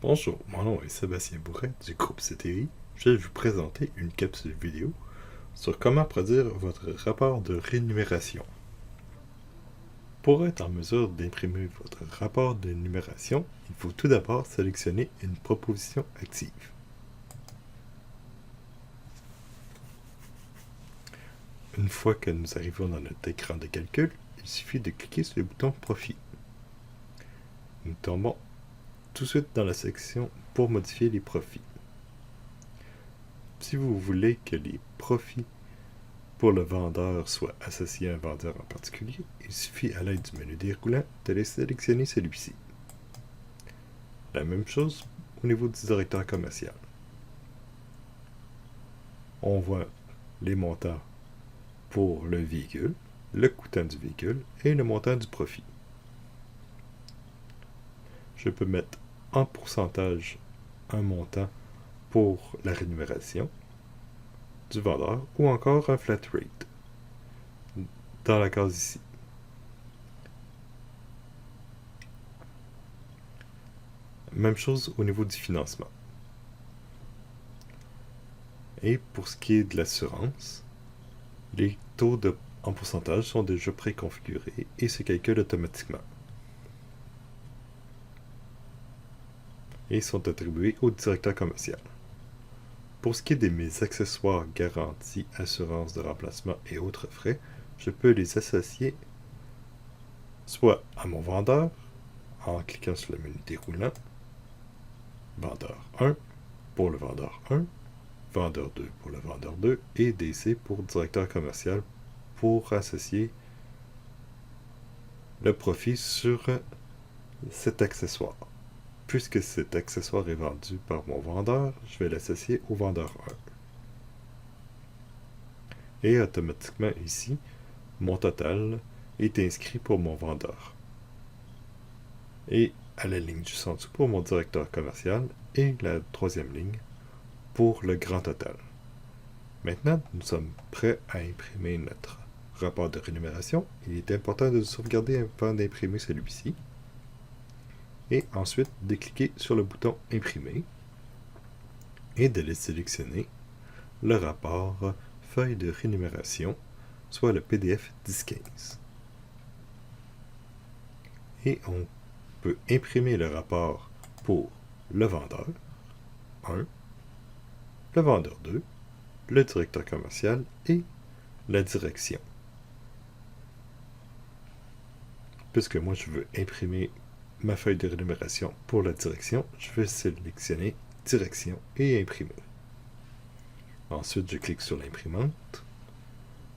Bonjour, mon nom est Sébastien Bourret du groupe CTI. Je vais vous présenter une capsule vidéo sur comment produire votre rapport de rémunération. Pour être en mesure d'imprimer votre rapport de rémunération, il faut tout d'abord sélectionner une proposition active. Une fois que nous arrivons dans notre écran de calcul, il suffit de cliquer sur le bouton Profit. Nous tombons tout de suite dans la section pour modifier les profits. Si vous voulez que les profits pour le vendeur soient associés à un vendeur en particulier, il suffit à l'aide du menu déroulant de les sélectionner celui-ci. La même chose au niveau du directeur commercial. On voit les montants pour le véhicule, le coûtant du véhicule et le montant du profit. Je peux mettre en pourcentage un montant pour la rémunération du vendeur ou encore un flat rate dans la case ici. Même chose au niveau du financement. Et pour ce qui est de l'assurance, les taux en pourcentage sont déjà préconfigurés et se calculent automatiquement. Et sont attribués au directeur commercial. Pour ce qui est de mes accessoires, garanties, assurance de remplacement et autres frais, je peux les associer soit à mon vendeur, en cliquant sur le menu déroulant, vendeur 1 pour le vendeur 1, vendeur 2 pour le vendeur 2 et DC pour directeur commercial pour associer le profit sur cet accessoire. Puisque cet accessoire est vendu par mon vendeur, je vais l'associer au vendeur 1. Et automatiquement ici, mon total est inscrit pour mon vendeur. Et à la ligne juste en dessous pour mon directeur commercial et la troisième ligne pour le grand total. Maintenant, nous sommes prêts à imprimer notre rapport de rémunération. Il est important de sauvegarder avant d'imprimer celui-ci. Et ensuite de cliquer sur le bouton Imprimer et de les sélectionner le rapport feuille de rémunération, soit le PDF 1015. Et on peut imprimer le rapport pour le vendeur 1, le vendeur 2, le directeur commercial et la direction. Puisque moi je veux imprimer ma feuille de rémunération pour la direction, je vais sélectionner direction et imprimer. Ensuite, je clique sur l'imprimante.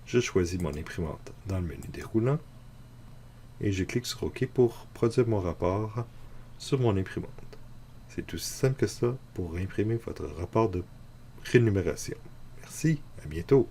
Je choisis mon imprimante dans le menu déroulant et je clique sur OK pour produire mon rapport sur mon imprimante. C'est tout simple que ça pour imprimer votre rapport de rémunération. Merci, à bientôt.